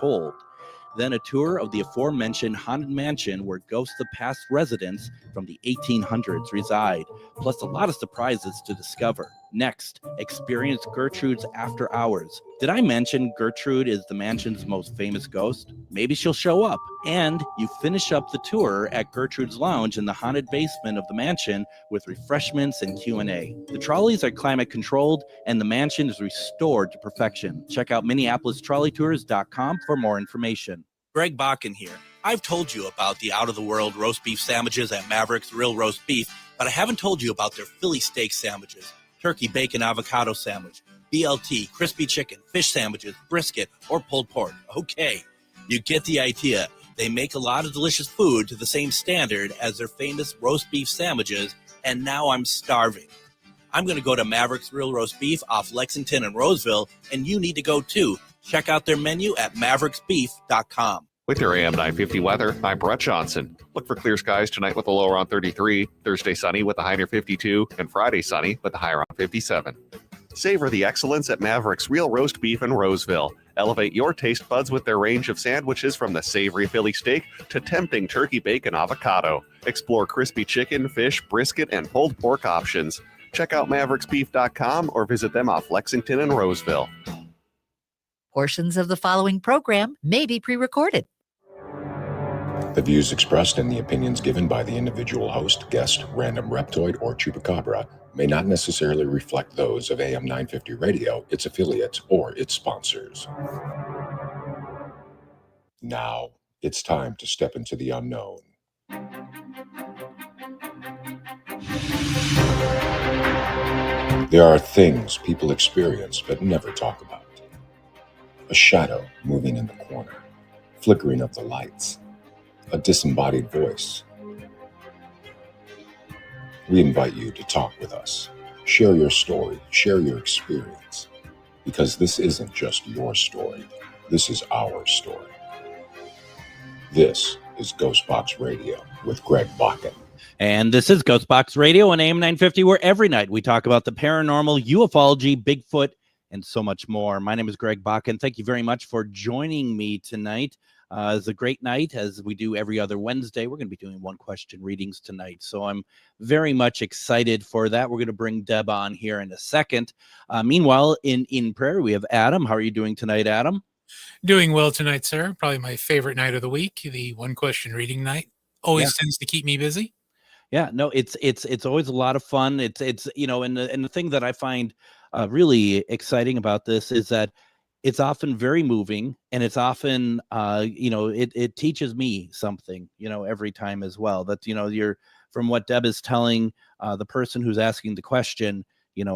Untold. Then a tour of the aforementioned haunted mansion where ghosts of past residents from the 1800s reside, plus a lot of surprises to discover. Next, experience Gertrude's After Hours. Did I mention Gertrude is the mansion's most famous ghost? Maybe she'll show up. And you finish up the tour at Gertrude's Lounge in the haunted basement of the mansion with refreshments and Q&A. The trolleys are climate controlled and the mansion is restored to perfection. Check out MinneapolisTrolleyTours.com for more information. Greg Bakun here. I've told you about the out-of-the-world roast beef sandwiches at Maverick's Real Roast Beef, but I haven't told you about their Philly steak sandwiches, turkey, bacon, avocado sandwich, BLT, crispy chicken, fish sandwiches, brisket, or pulled pork. Okay, you get the idea. They make a lot of delicious food to the same standard as their famous roast beef sandwiches, and now I'm starving. I'm going to go to Maverick's Real Roast Beef off Lexington and Roseville, and you need to go too. Check out their menu at mavericksbeef.com. With your AM 950 weather, I'm Brett Johnson. Look for clear skies tonight with a low around 33, Thursday sunny with a high near 52, and Friday sunny with a high around 57. Savor the excellence at Maverick's Real Roast Beef in Roseville. Elevate your taste buds with their range of sandwiches from the savory Philly steak to tempting turkey, bacon, avocado. Explore crispy chicken, fish, brisket, and pulled pork options. Check out mavericksbeef.com or visit them off Lexington and Roseville. Portions of the following program may be pre-recorded. The views expressed and the opinions given by the individual host, guest, random reptoid, or chupacabra may not necessarily reflect those of AM 950 Radio, its affiliates, or its sponsors. Now, it's time to step into the unknown. There are things people experience but never talk about. A shadow moving in the corner, flickering of the lights, a disembodied voice. We invite you to talk with us, share your story, share your experience, because this isn't just your story, this is our story. This is GhostBox Radio with Greg Bakun. And this is GhostBox Radio on AM 950, where every night we talk about the paranormal, ufology, Bigfoot, and so much more. My name is Greg Bakun. Thank you very much for joining me tonight. It's a great night, as we do every other Wednesday. We're going to be doing one question readings tonight, so I'm very much excited for that. We're going to bring Deb on here in a second. Meanwhile, in prayer, we have Adam. How are you doing tonight, Adam? Doing well tonight, sir. Probably my favorite night of the week, the one question reading night. Always tends to keep me busy. Yeah, no, it's always a lot of fun. It's you know, and the thing that I find really exciting about this is that it's often very moving, and it's often it teaches me something, every time as well. That you're, from what Deb is telling the person who's asking the question,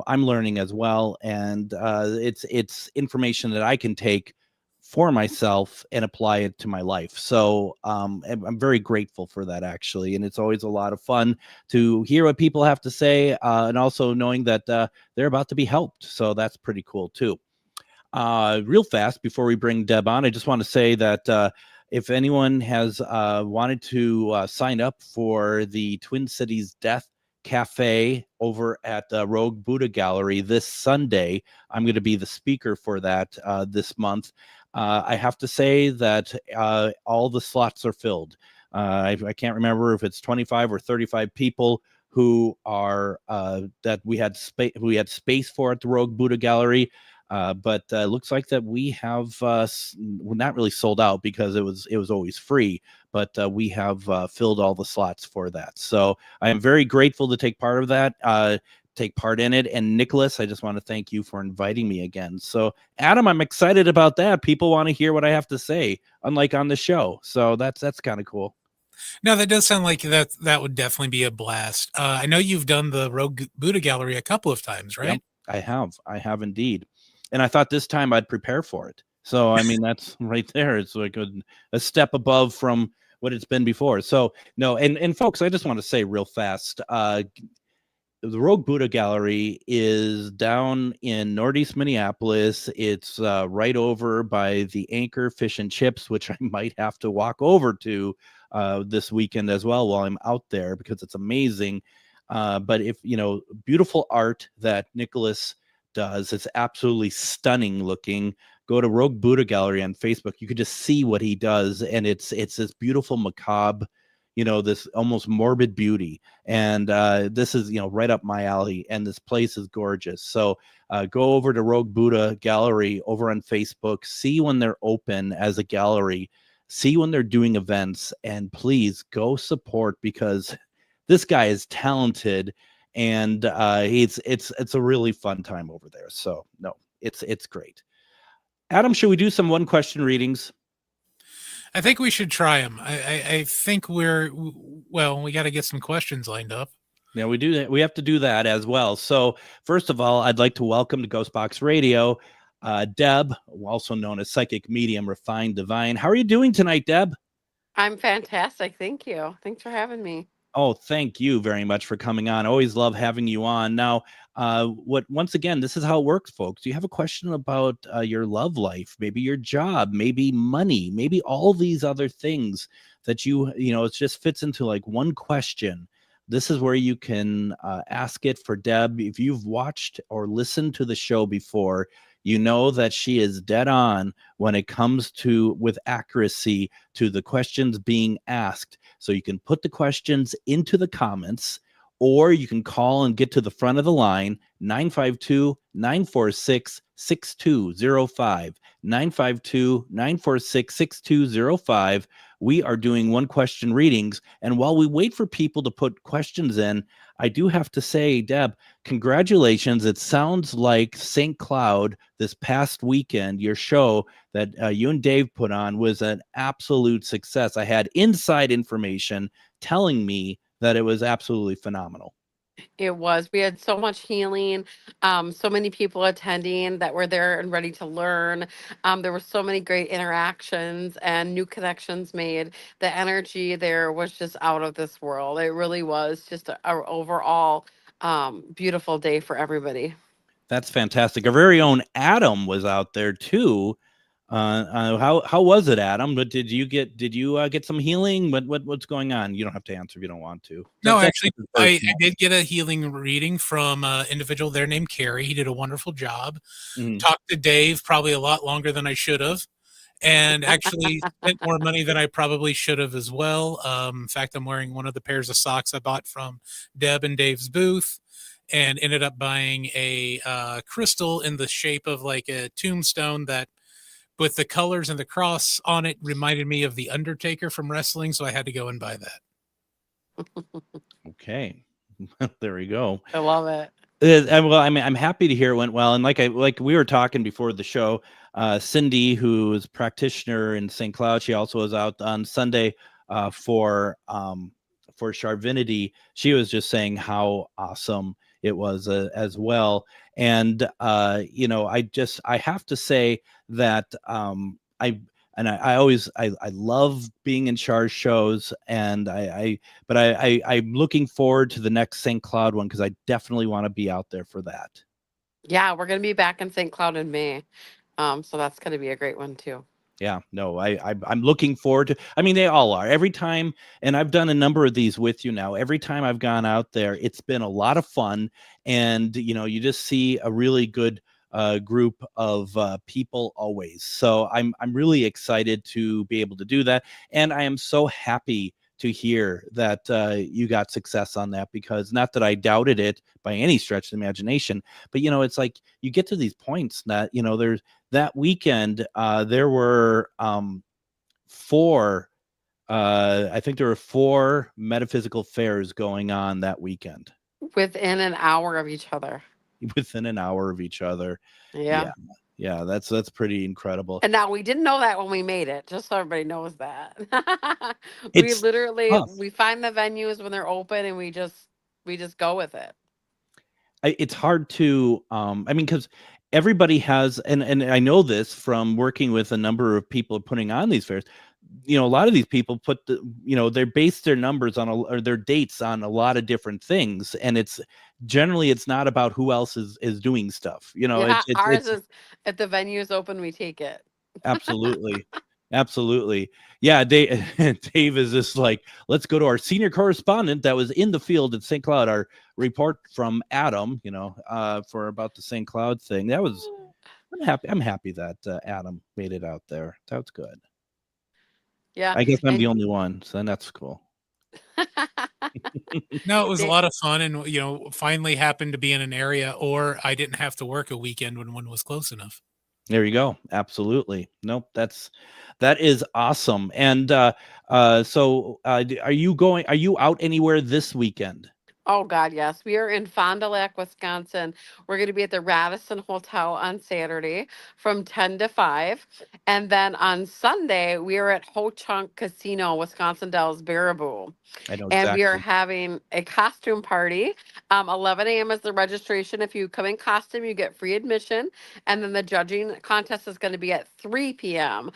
I'm learning as well, and it's information that I can take for myself and apply it to my life. So I'm very grateful for that, actually. And it's always a lot of fun to hear what people have to say, and also knowing that they're about to be helped. So that's pretty cool too. Real fast, before we bring Deb on, I just want to say that if anyone has wanted to sign up for the Twin Cities Death Cafe over at Rogue Buddha Gallery this Sunday, I'm going to be the speaker for that this month. I have to say that all the slots are filled. I can't remember if it's 25 or 35 people who are that we had space for at the Rogue Buddha Gallery. But it looks like that we have not really sold out, because it was always free, but we have filled all the slots for that. So I am very grateful to take part of that. Take part in it. And Nicholas, I just want to thank you for inviting me again. So Adam, I'm excited about that. People want to hear what I have to say, unlike on the show. So that's kind of cool. No, that does sound like that would definitely be a blast. I know you've done the Rogue Buddha Gallery a couple of times, right? Yep, I have indeed. And I thought this time I'd prepare for it. So, I mean, that's right there. It's like a step above from what it's been before. So no. And folks, I just want to say real fast, the Rogue Buddha Gallery is down in Northeast Minneapolis. It's right over by the Anchor Fish and Chips, which I might have to walk over to this weekend as well while I'm out there, because it's amazing. But if, beautiful art that Nicholas does, it's absolutely stunning looking. go to Rogue Buddha Gallery on Facebook. You could just see what he does, and it's this beautiful macabre, this almost morbid beauty. And this is right up my alley, and this place is gorgeous. So go over to Rogue Buddha Gallery over on Facebook, see when they're open as a gallery, see when they're doing events, and please go support, because this guy is talented, and it's a really fun time over there. So no, it's great. Adam, should we do some one question readings? I think we should try them. I think we got to get some questions lined up. Yeah, we do that. We have to do that as well. So first of all, I'd like to welcome to GhostBox Radio, Deb, also known as Psychic Medium Refined Divine. How are you doing tonight, Deb? I'm fantastic. Thank you. Thanks for having me. Oh, thank you very much for coming on. Always love having you on. Now, once again, this is how it works, folks. Do you have a question about your love life, maybe your job, maybe money, maybe all these other things that it just fits into like one question? This is where you can ask it for Deb. If you've watched or listened to the show before, you know that she is dead on when it comes to, with accuracy, to the questions being asked. So you can put the questions into the comments, or you can call and get to the front of the line, 952-946-6205, 952-946-6205. We are doing one question readings. And while we wait for people to put questions in, I do have to say, Deb, congratulations. It sounds like St. Cloud this past weekend, your show that you and Dave put on, was an absolute success. I had inside information telling me that it was absolutely phenomenal. It was. We had so much healing, so many people attending that were there and ready to learn. There were so many great interactions and new connections made. The energy there was just out of this world. It really was just a overall beautiful day for everybody. That's fantastic. Our very own Adam was out there too. How was it, Adam? But did you get some healing? What's going on? You don't have to answer if you don't want to. No, actually, I did get a healing reading from an individual there named Carrie. He did a wonderful job. Mm. Talked to Dave probably a lot longer than I should have, and actually spent more money than I probably should have as well. In fact, I'm wearing one of the pairs of socks I bought from Deb and Dave's booth, and ended up buying a crystal in the shape of like a tombstone that, with the colors and the cross on it, reminded me of the Undertaker from wrestling, so I had to go and buy that. Okay, there we go. I love it. Well, I'm happy to hear it went well, and like we were talking before the show, Cindy, who is a practitioner in St. Cloud, she also was out on Sunday for Charvinity. She was just saying how awesome it was as well. And I have to say that I love being in Char's shows, and I'm looking forward to the next St. Cloud one, because I definitely want to be out there for that. Yeah, we're going to be back in St. Cloud in May. So that's going to be a great one too. Yeah, no, I'm looking forward to, they all are every time. And I've done a number of these with you now. Every time I've gone out there, it's been a lot of fun. And, you just see a really good group of people always. So I'm really excited to be able to do that. And I am so happy to hear that you got success on that, because not that I doubted it by any stretch of the imagination, but it's like you get to these points that there's that weekend there were four metaphysical fairs going on that weekend within an hour of each other. Yeah, that's pretty incredible. And now we didn't know that when we made it, just so everybody knows that. We literally we find the venues when they're open, and we just go with it. It's hard to because everybody has, and I know this from working with a number of people putting on these fairs. A lot of these people put they base their numbers on or their dates on a lot of different things, and it's generally not about who else is doing stuff. Ours is, if the venue is open, we take it. Absolutely. Yeah, Dave is just like, let's go to our senior correspondent that was in the field at St. Cloud. Our report from Adam, for about the St. Cloud thing. That was I'm happy that Adam made it out there. That's good. Yeah. I guess I'm the And only one, so that's cool. No, it was a Da- lot of fun, and finally happened to be in an area, or I didn't have to work a weekend when one was close enough. There you go. Absolutely. Nope. That is awesome. And so are you out anywhere this weekend? Oh God, yes. We are in Fond du Lac, Wisconsin. We're going to be at the Radisson Hotel on Saturday from 10 to 5. And then on Sunday, we are at Ho Chunk Casino, Wisconsin Dells Baraboo. I know And we are exactly. having a costume party. 11 a.m. is the registration. If you come in costume, you get free admission. And then the judging contest is going to be at 3 p.m.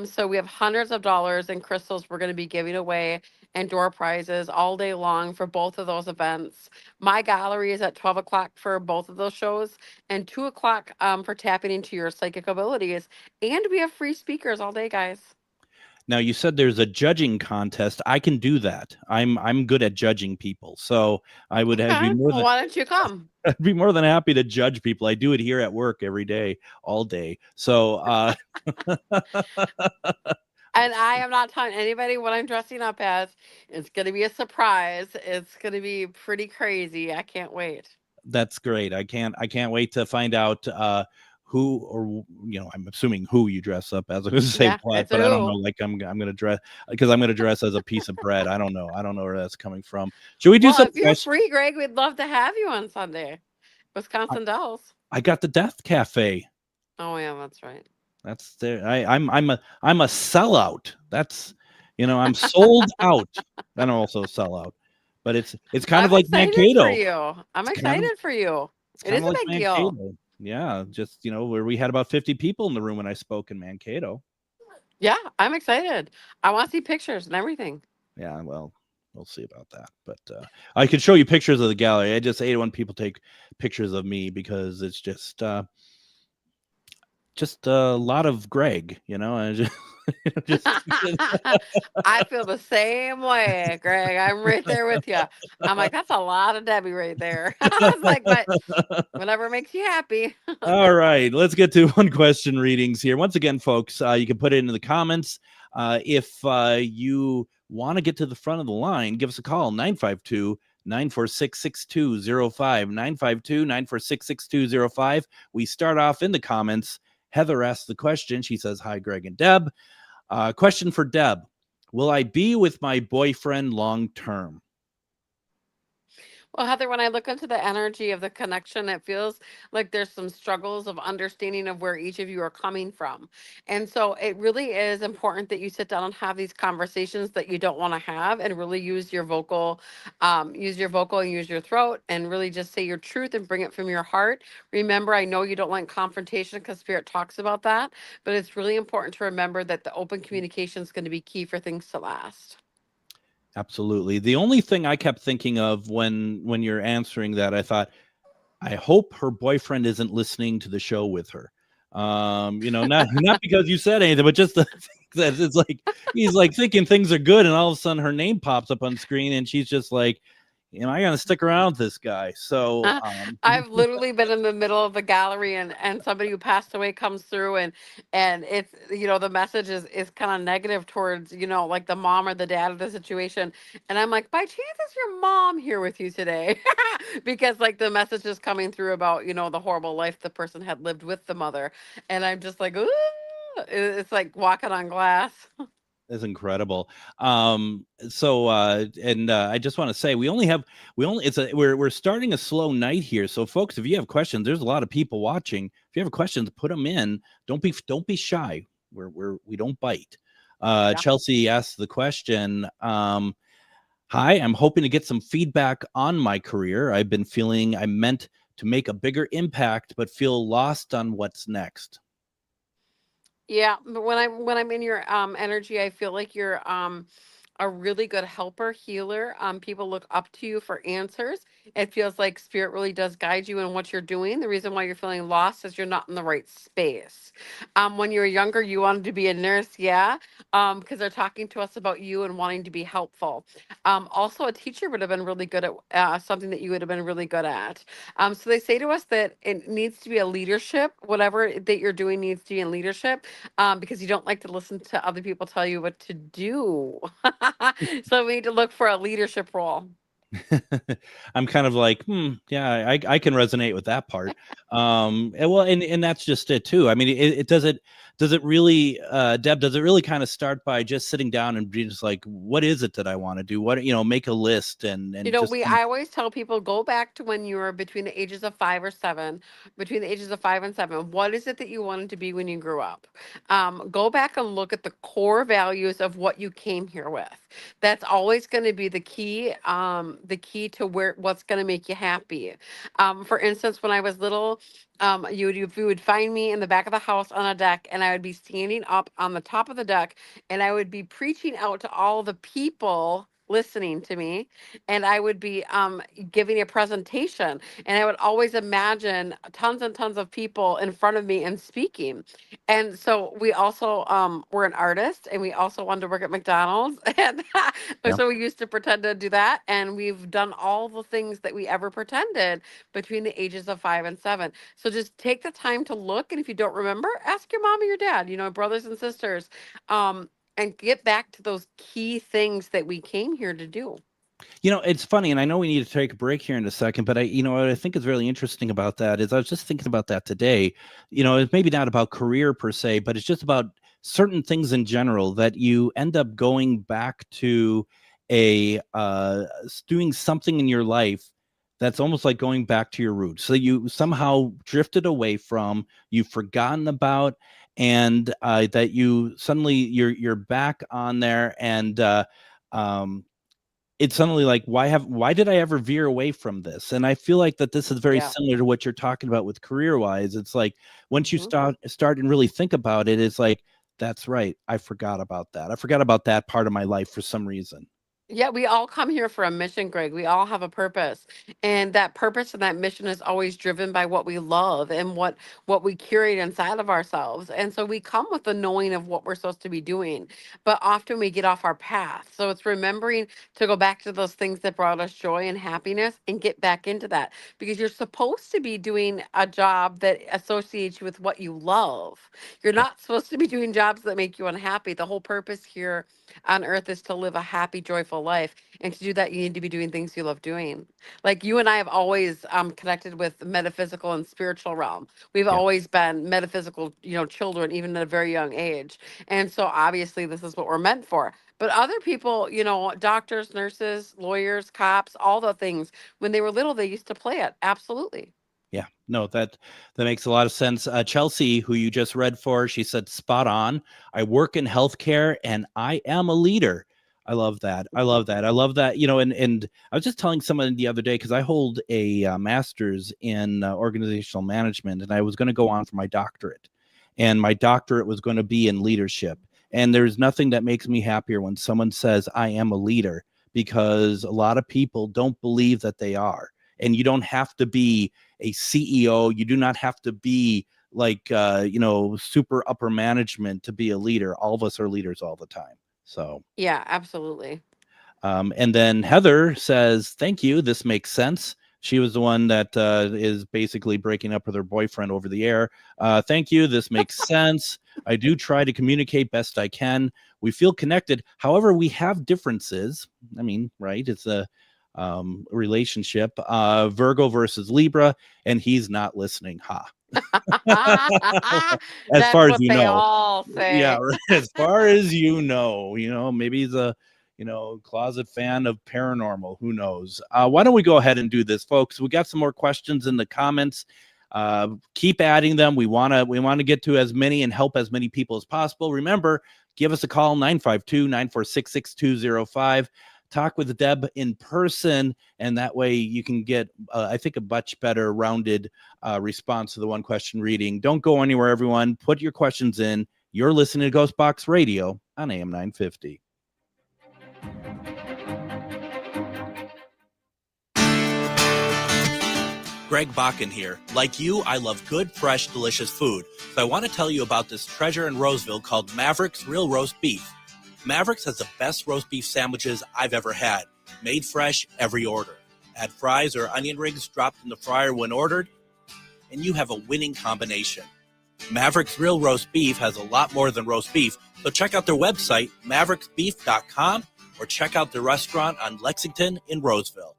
So we have hundreds of dollars in crystals we're going to be giving away and door prizes all day long for both of those events. My gallery is at 12 o'clock for both of those shows and 2 o'clock for tapping into your psychic abilities. And we have free speakers all day, guys. Now you said there's a judging contest. I can do that. I'm good at judging people, so I would have Okay. Well, why don't you come? I'd be more than happy to judge people. I do it here at work every day, all day. So And I am not telling anybody what I'm dressing up as. It's going to be a surprise. It's going to be pretty crazy. I can't wait. that's great. I can't wait to find out who, or I'm assuming who you dress up as. I was going to say what, It's a but I don't know. who. Like I'm gonna dress because I'm gonna dress as a piece of bread. I don't know where that's coming from. Should we do Well, some if you're questions? free, Greg, we'd love to have you on Sunday. Wisconsin Dells. I got the Death Cafe. Oh yeah, that's right. That's there. I'm a sellout. That's I'm sold out. And I'm also a sellout. But it's kind of I'm like excited for Mankato. you. I'm It's kind of excited for you. it's It kind is of a like big deal. Mankato. Yeah, just where we had about 50 people in the room when I spoke in Mankato. Yeah, I'm excited. I want to see pictures and everything. Yeah, well, we'll see about that. But I could show you pictures of the gallery. I just hate it when people take pictures of me because it's just a lot of Greg, and just I feel the same way, Greg. I'm right there with you. I'm like, that's a lot of Debbie right there. I was like, but whatever makes you happy. All right, let's get to one question readings here. Once again, folks, you can put it into the comments. If you want to get to the front of the line, give us a call, 952-946-6205, 952-946-6205. We start off in the comments. Heather asks the question. She says, hi, Greg and Deb. Question for Deb. Will I be with my boyfriend long term? Well, Heather, when I look into the energy of the connection, it feels like there's some struggles of understanding of where each of you are coming from. And so it really is important that you sit down and have these conversations that you don't want to have and really use your vocal and use your throat and really just say your truth and bring it from your heart. Remember, I know you don't like confrontation because Spirit talks about that, but it's really important to remember that the open communication is going to be key for things to last. Absolutely. The only thing I kept thinking of when you're answering that, I thought, I hope her boyfriend isn't listening to the show with her. Not because you said anything, but just the that it's like he's like thinking things are good, and all of a sudden her name pops up on screen, and she's just like, am I gonna stick around with this guy? So I've literally been in the middle of the gallery and somebody who passed away comes through and it's the message is kind of negative towards like the mom or the dad of the situation, and I'm like, by chance is your mom here with you today? Because like the message is coming through about the horrible life the person had lived with the mother, and I'm just like, ooh, it's like walking on glass. is incredible. So I just want to say we're starting a slow night here. So folks, if you have questions, there's a lot of people watching. If you have questions, put them in. Don't be shy. We don't bite. Yeah. Chelsea asked the question. Hi, I'm hoping to get some feedback on my career. I've been feeling I'm meant to make a bigger impact, but feel lost on what's next. Yeah, but when I'm in your energy, I feel like you're a really good helper, healer. People look up to you for answers. It feels like spirit really does guide you in what you're doing. The reason why you're feeling lost is you're not in the right space. When you were younger, you wanted to be a nurse, yeah. because they're talking to us about you and wanting to be helpful. Also, a teacher would have been really good at something that you would have been really good at. So they say to us that it needs to be a leadership, whatever that you're doing needs to be in leadership, because you don't like to listen to other people tell you what to do. So we need to look for a leadership role. I'm kind of like, yeah, I can resonate with that part. And that's just it too. I mean, does it really, Deb, does it really kind of start by just sitting down and being just like, what is it that I want to do? What, make a list and just I always tell people, go back to when you were between the ages of 5 or 7, between the ages of 5 and 7. What is it that you wanted to be when you grew up? Go back and look at the core values of what you came here with. That's always going to be the key to what's going to make you happy. For instance, when I was little, you would find me in the back of the house on a deck, and I would be standing up on the top of the deck, and I would be preaching out to all the people listening to me, and I would be giving a presentation, and I would always imagine tons and tons of people in front of me and speaking. And so we also were an artist, and we also wanted to work at McDonald's, and Yeah. so we used to pretend to do that, and we've done all the things that we ever pretended between the ages of 5 and 7. So just take the time to look, and if you don't remember, ask your mom or your dad, brothers and sisters, and get back to those key things that we came here to do. It's funny, and I know we need to take a break here in a second, but what I think is really interesting about that is I was just thinking about that today. It's maybe not about career per se, but it's just about certain things in general that you end up going back to doing something in your life that's almost like going back to your roots. So you somehow drifted away from, you've forgotten about, and that you suddenly you're back on there, and it's suddenly like, why did I ever veer away from this? And I feel like that this is very similar to what you're talking about with career wise. It's like once you start and really think about it, it's like, that's right, I forgot about that. I forgot about that part of my life for some reason. Yeah, we all come here for a mission, Greg. We all have a purpose. And that purpose and that mission is always driven by what we love and what we curate inside of ourselves. And so we come with the knowing of what we're supposed to be doing. But often we get off our path. So it's remembering to go back to those things that brought us joy and happiness and get back into that. Because you're supposed to be doing a job that associates you with what you love. You're not supposed to be doing jobs that make you unhappy. The whole purpose here on earth is to live a happy, joyful life. And to do that, you need to be doing things you love doing. Like you and I have always connected with the metaphysical and spiritual realm. We've always been metaphysical, children, even at a very young age. And so obviously this is what we're meant for. But other people, doctors, nurses, lawyers, cops, all the things, when they were little, they used to play it. Absolutely. Yeah, no, that makes a lot of sense. Chelsea, who you just read for, she said, spot on. I work in healthcare and I am a leader. I love that. I love that. And I was just telling someone the other day, because I hold a master's in organizational management, and I was going to go on for my doctorate, and my doctorate was going to be in leadership. And there's nothing that makes me happier when someone says I am a leader, because a lot of people don't believe that they are. And you don't have to be a CEO. You do not have to be like, super upper management to be a leader. All of us are leaders all the time. So, yeah, absolutely. And then Heather says, thank you. This makes sense. She was the one that is basically breaking up with her boyfriend over the air. Thank you. This makes sense. I do try to communicate best I can. We feel connected. However, we have differences. I mean, right. It's a relationship, Virgo versus Libra, and he's not listening. As far as you know, all say. Yeah, as far as maybe he's a closet fan of paranormal. Who knows? Why don't we go ahead and do this, folks? We got some more questions in the comments. Keep adding them. We want to get to as many and help as many people as possible. Remember, give us a call, 952-946-6205. Talk with Deb in person, and that way you can get, I think, a much better rounded response to the one question reading. Don't go anywhere, everyone. Put your questions in. You're listening to GhostBox Radio on AM 950. Greg Bakun here. Like you, I love good, fresh, delicious food. So I want to tell you about this treasure in Roseville called Maverick's Real Roast Beef. Mavericks has the best roast beef sandwiches I've ever had. Made fresh every order. Add fries or onion rings dropped in the fryer when ordered, and you have a winning combination. Mavericks Real Roast Beef has a lot more than roast beef, so check out their website, mavericksbeef.com, or check out their restaurant on Lexington in Roseville.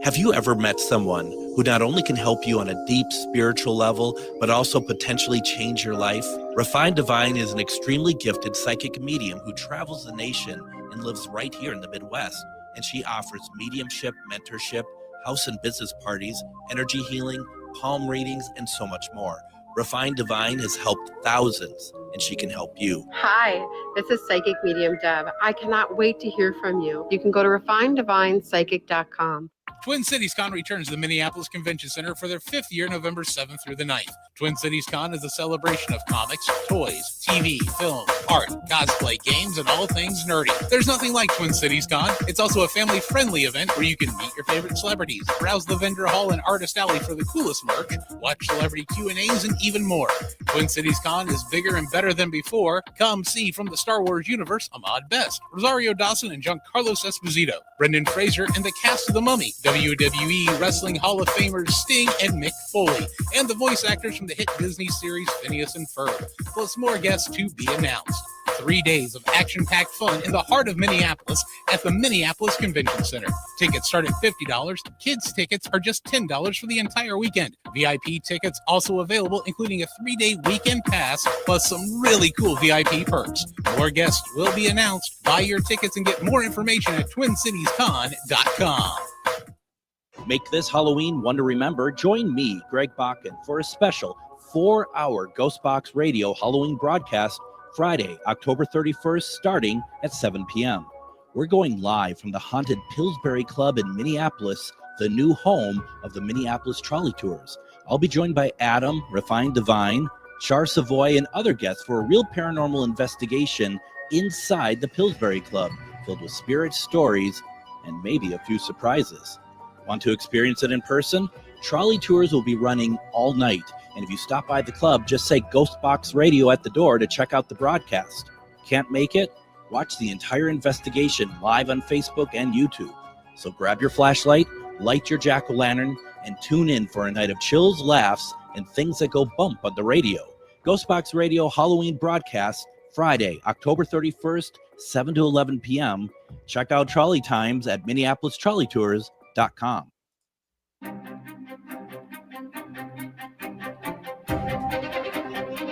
Have you ever met someone who not only can help you on a deep spiritual level, but also potentially change your life? Refined Divine is an extremely gifted psychic medium who travels the nation and lives right here in the Midwest. And she offers mediumship, mentorship, house and business parties, energy healing, palm readings, and so much more. Refined Divine has helped thousands, and she can help you. Hi, this is Psychic Medium Deb. I cannot wait to hear from you. You can go to refineddivinepsychic.com. Twin Cities Con returns to the Minneapolis Convention Center for their 5th year, November 7th through the 9th. Twin Cities Con is a celebration of comics, toys, TV, film, art, cosplay, games, and all things nerdy. There's nothing like Twin Cities Con. It's also a family-friendly event where you can meet your favorite celebrities, browse the vendor hall and artist alley for the coolest merch, watch celebrity Q&As, and even more. Twin Cities Con is bigger and better than before. Come see from the Star Wars universe Ahmad Best, Rosario Dawson and Giancarlo Esposito, Brendan Fraser, and the cast of The Mummy, WWE Wrestling Hall of Famers Sting and Mick Foley, and the voice actors from the hit Disney series Phineas and Ferb, plus more guests to be announced. 3 days of action-packed fun in the heart of Minneapolis at the Minneapolis Convention Center. Tickets start at $50. Kids tickets are just $10 for the entire weekend. VIP tickets also available, including a 3-day weekend pass, plus some really cool VIP perks. More guests will be announced. Buy your tickets and get more information at TwinCitiesCon.com. Make this Halloween one to remember. Join me, Greg Bakun, for a special 4-hour GhostBox Radio Halloween broadcast Friday, October 31st, starting at 7 p.m. We're going live from the haunted Pillsbury Club in Minneapolis, the new home of the Minneapolis Trolley Tours. I'll be joined by Adam, Refined Divine, Char Savoy, and other guests for a real paranormal investigation inside the Pillsbury Club, filled with spirits, stories, and maybe a few surprises. Want to experience it in person? Trolley tours will be running all night. And if you stop by the club, just say GhostBox Radio at the door to check out the broadcast. Can't make it? Watch the entire investigation live on Facebook and YouTube. So grab your flashlight, light your jack-o'-lantern, and tune in for a night of chills, laughs, and things that go bump on the radio. GhostBox Radio Halloween broadcast, Friday, October 31st, 7 to 11 p.m. Check out trolley times at MinneapolisTrolleyTours.com.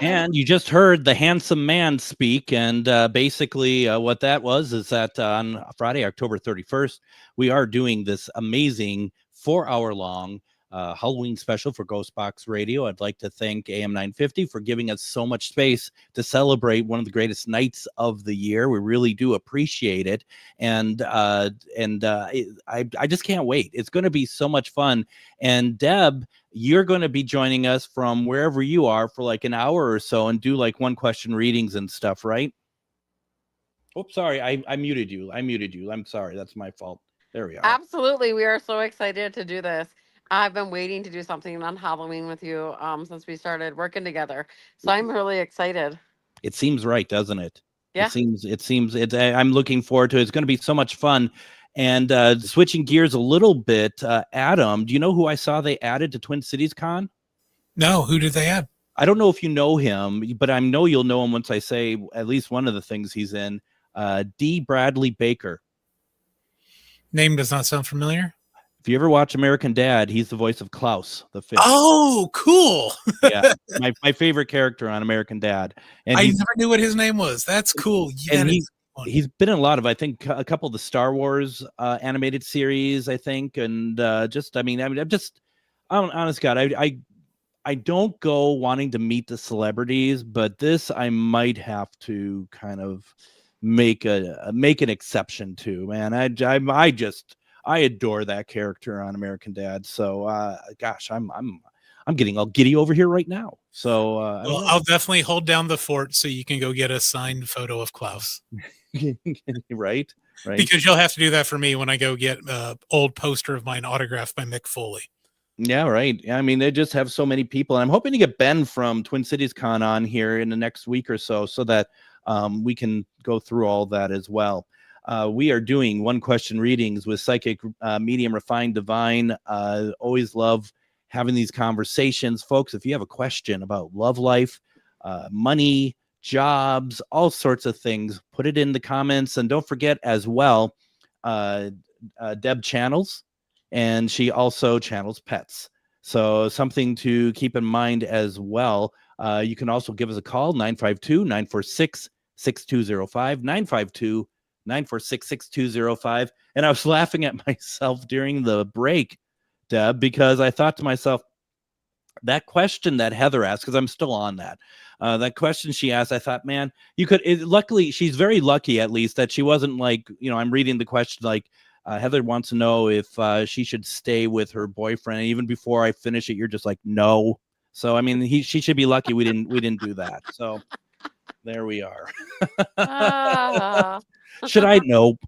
And you just heard the handsome man speak, and basically what that was is that on Friday, October 31st, we are doing this amazing 4-hour-long Halloween special for GhostBox Radio. I'd like to thank AM 950 for giving us so much space to celebrate one of the greatest nights of the year. We really do appreciate it, and I just can't wait. It's going to be so much fun. And Deb, you're going to be joining us from wherever you are for like an hour or so and do like one question readings and stuff, right? Oops, sorry, I muted you. I'm sorry, that's my fault. There we are. Absolutely. We are so excited to do this. I've been waiting to do something on Halloween with you since we started working together. So I'm really excited. It seems right, doesn't it? Yeah. It seems I'm looking forward to it. It's going to be so much fun. And switching gears a little bit, Adam, do you know who I saw they added to Twin Cities Con? No, who did they add? I don't know if you know him, but I know you'll know him once I say at least one of the things he's in. D. Bradley Baker. Name does not sound familiar. If you ever watch American Dad, he's the voice of Klaus, the fish. Oh, cool. Yeah, my favorite character on American Dad. And I never knew what his name was. That's cool. And he's been in a lot of, I think, a couple of the Star Wars animated series, I think. And I'm honest God, I don't go wanting to meet the celebrities, but this I might have to kind of make an exception to, man. I adore that character on American Dad. So, gosh, I'm getting all giddy over here right now. So, well, I'll definitely hold down the fort so you can go get a signed photo of Klaus. right. Because you'll have to do that for me when I go get an old poster of mine autographed by Mick Foley. Yeah, right. I mean, they just have so many people. And I'm hoping to get Ben from Twin Cities Con on here in the next week or so that we can go through all that as well. We are doing one question readings with psychic, medium, refined, divine. Always love having these conversations, folks. If you have a question about love life, money, jobs, all sorts of things, put it in the comments. And don't forget as well, Deb channels, and she also channels pets. So something to keep in mind as well. You can also give us a call, 952-946-6205, 952-946-6205. And I was laughing at myself during the break, Deb, because I thought to myself, that question that Heather asked, because I'm still on that, that question she asked, I thought, man, you could, luckily, she's very lucky at least that she wasn't like, I'm reading the question like, Heather wants to know if she should stay with her boyfriend. And even before I finish it, you're just like, no. So, I mean, she should be lucky we didn't do that. So there we are. Should I? Nope.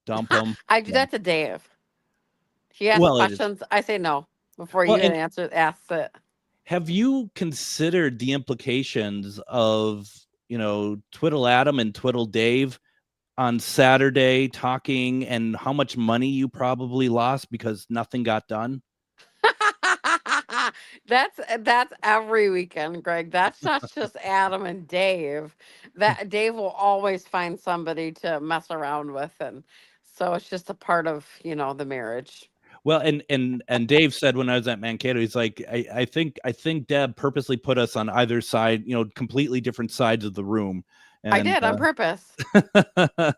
Dump them. I do that to Dave. He asks questions. I say no before you even ask it. Have you considered the implications of, Twiddle Adam and Twiddle Dave on Saturday talking, and how much money you probably lost because nothing got done? That's every weekend, Greg. That's not just Adam and Dave. That Dave will always find somebody to mess around with, and so it's just a part of the marriage. Well, and Dave said when I was at Mankato, he's like, I think Deb purposely put us on either side, completely different sides of the room. And, I did on purpose. Because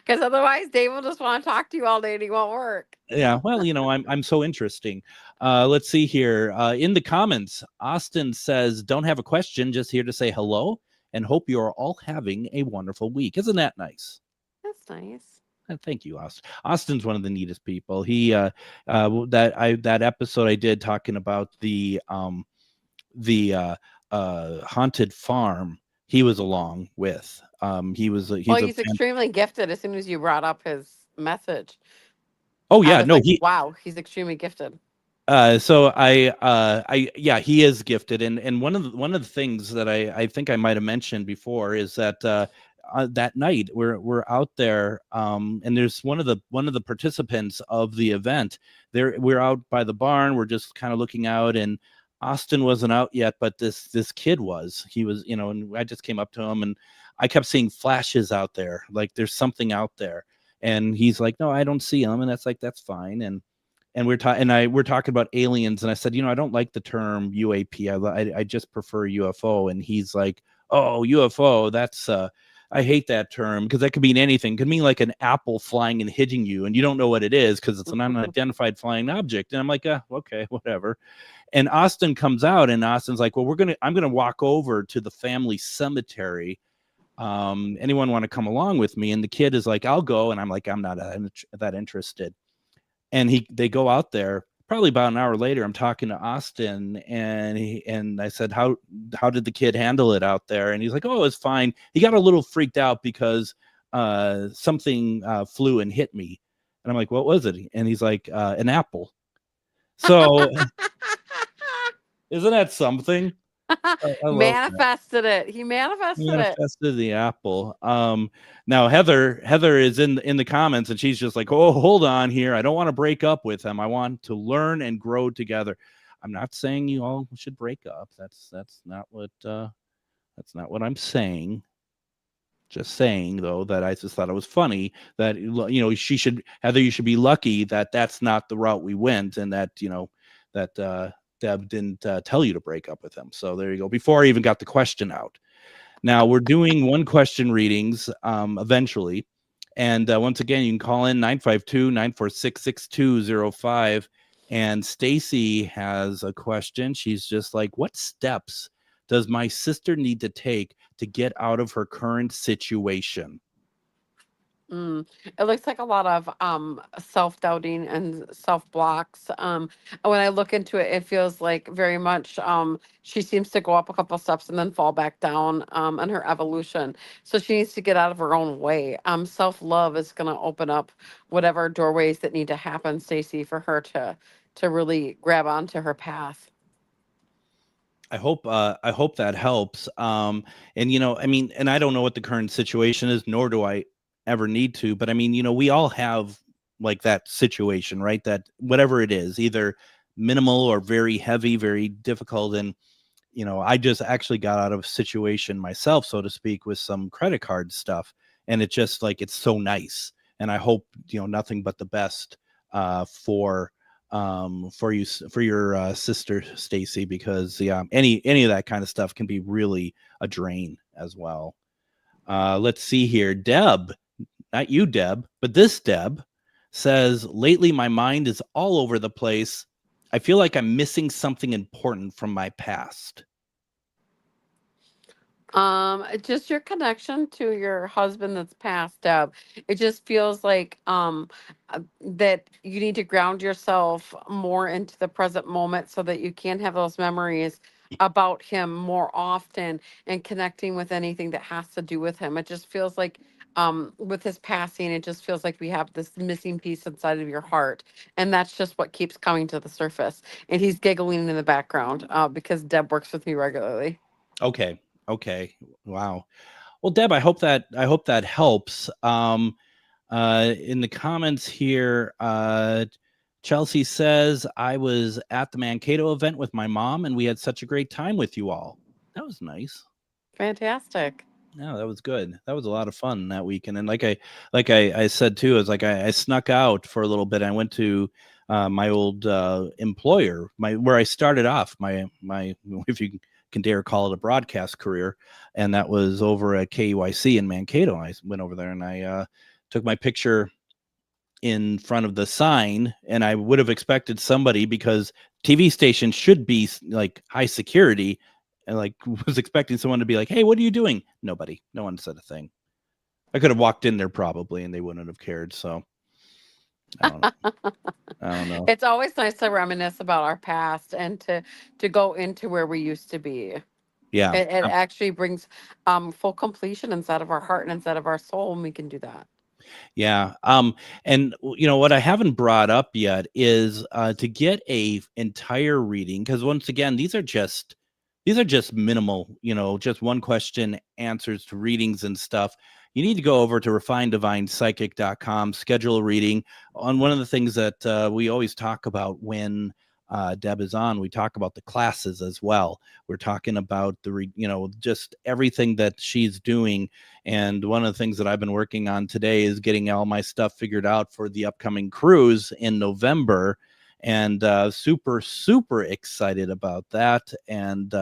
otherwise Dave will just want to talk to you all day and he won't work. Yeah, well, I'm so interesting. Let's see here. In the comments, Austin says, don't have a question, just here to say hello and hope you're all having a wonderful week. Isn't that nice? That's nice. Thank you, Austin. Austin's one of the neatest people. He that episode I did talking about the haunted farm, he was along with. He's extremely gifted. As soon as you brought up his message. Oh yeah, no, wow, he's extremely gifted. So he is gifted, and one of the things that I think I might have mentioned before is that that night we're out there, and there's one of the participants of the event there. We're out by the barn. We're just kind of looking out, and Austin wasn't out yet, but this kid was. He was, and I just came up to him, and I kept seeing flashes out there, like there's something out there, and he's like, no, I don't see him, and that's fine, and we're talking about aliens, and I said, I don't like the term UAP. I just prefer UFO, and he's like, oh, UFO, that's I hate that term because that could mean anything. It could mean like an apple flying and hitting you, and you don't know what it is because it's an unidentified flying object. And I'm like, okay, whatever. And Austin comes out, and Austin's like, well, I'm gonna walk over to the family cemetery. Anyone want to come along with me? And the kid is like, I'll go. And I'm like, I'm not that interested. And they go out there. Probably about an hour later, I'm talking to Austin, and I said, how did the kid handle it out there? And he's like, oh, it's fine. He got a little freaked out because something flew and hit me. And I'm like, what was it? And he's like, an apple. So isn't that something? Manifested it. He manifested the apple. Now Heather is in the comments, and she's just like, oh, hold on here. I don't want to break up with him. I want to learn and grow together. I'm not saying you all should break up. That's not what I'm saying. Just saying though that I just thought it was funny that you should be lucky that that's not the route we went, and that that Deb didn't tell you to break up with him. So there you go. Before I even got the question out. Now we're doing one question readings eventually. And once again, you can call in 952-946-6205. And Stacy has a question. She's just like, what steps does my sister need to take to get out of her current situation? It looks like a lot of self-doubting and self-blocks. When I look into it, it feels like very much she seems to go up a couple steps and then fall back down in her evolution. So she needs to get out of her own way. Self-love is going to open up whatever doorways that need to happen, Stacey, for her to really grab onto her path. I hope that helps. And I mean, and I don't know what the current situation is, nor do I ever need to. But I mean, we all have like that situation, right? That whatever it is, either minimal or very heavy, very difficult. And I just actually got out of a situation myself, so to speak, with some credit card stuff, and it's just like it's so nice. And I hope nothing but the best for you, for your sister Stacy, because any of that kind of stuff can be really a drain as well. Let's see here. Deb, not you, Deb, but this Deb says, lately my mind is all over the place. I feel like I'm missing something important from my past. Just your connection to your husband that's passed, Deb. It just feels like that you need to ground yourself more into the present moment so that you can have those memories about him more often and connecting with anything that has to do with him. It just feels like with his passing, it just feels like we have this missing piece inside of your heart. And that's just what keeps coming to the surface. And he's giggling in the background because Deb works with me regularly. Okay. Wow. Well, Deb, I hope that helps. In the comments here, Chelsea says, I was at the Mankato event with my mom and we had such a great time with you all. That was nice. Fantastic. Yeah, that was good. That was a lot of fun that weekend. And like I said too, is like I snuck out for a little bit. I went to my old employer, where I started off my if you can dare call it a broadcast career, and that was over at KUIC in Mankato. I went over there and I took my picture in front of the sign, and I would have expected somebody, because TV stations should be like high security, and like was expecting someone to be like, hey, what are you doing? No one said a thing. I could have walked in there probably and they wouldn't have cared. So I don't know. It's always nice to reminisce about our past and to go into where we used to be. Yeah. It actually brings full completion inside of our heart and inside of our soul when we can do that. Yeah. And what I haven't brought up yet is to get a entire reading, because once again, these are just minimal, just one question answers to readings and stuff. You need to go over to refinedivinepsychic.com, schedule a reading. On one of the things that we always talk about when Deb is on, we talk about the classes as well. We're talking about just everything that she's doing. And one of the things that I've been working on today is getting all my stuff figured out for the upcoming cruise in November. And super, super excited about that. And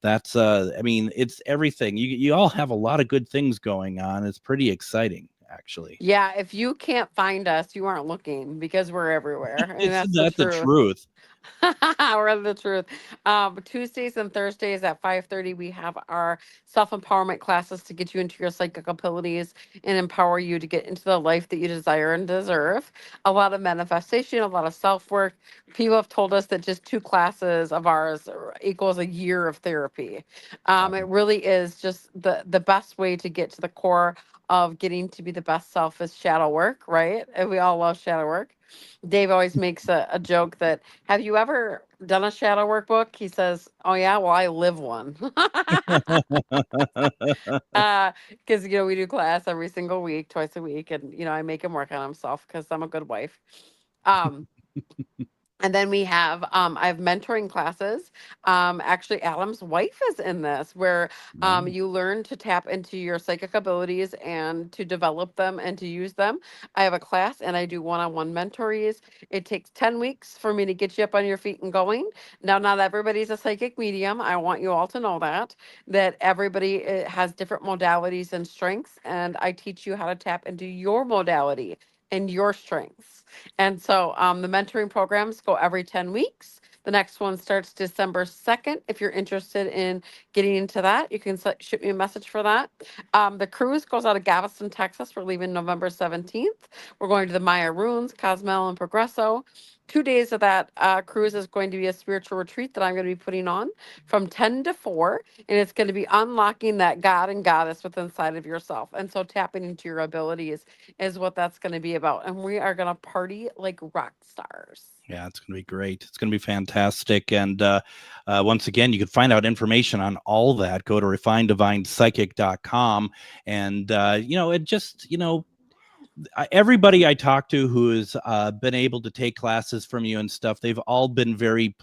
that's I mean, it's everything. You all have a lot of good things going on. It's pretty exciting, actually. Yeah, if you can't find us, you aren't looking, because we're everywhere. And that's Isn't that the truth? We're the truth. Tuesdays and Thursdays at 5:30, we have our self-empowerment classes to get you into your psychic abilities and empower you to get into the life that you desire and deserve. A lot of manifestation, a lot of self-work. People have told us that just 2 classes of ours equals a year of therapy. It really is just the best way to get to the core of getting to be the best self is shadow work, right? And we all love shadow work. Dave always makes a joke that, have you ever done a shadow workbook? He says, oh yeah, well, I live one. Because, we do class every single week, twice a week. And, I make him work on himself because I'm a good wife. And then we have, I have mentoring classes. Actually, Adam's wife is in this, where you learn to tap into your psychic abilities and to develop them and to use them. I have a class and I do one-on-one mentorees. It takes 10 weeks for me to get you up on your feet and going. Now, not everybody's a psychic medium. I want you all to know that everybody has different modalities and strengths, and I teach you how to tap into your modality and your strengths. And so the mentoring programs go every 10 weeks. The next one starts December 2nd. If you're interested in getting into that, you can shoot me a message for that. The cruise goes out of Galveston, Texas. We're leaving November 17th. We're going to the Maya Ruins, Cozumel, and Progresso. 2 days of that cruise is going to be a spiritual retreat that I'm going to be putting on from 10 to 4. And it's going to be unlocking that God and goddess within inside of yourself. And so tapping into your abilities is what that's going to be about. And we are going to party like rock stars. Yeah, it's going to be great. It's going to be fantastic. And once again, you can find out information on all that. Go to refinedivinepsychic.com. And, it just, everybody I talk to who has been able to take classes from you and stuff, they've all been very,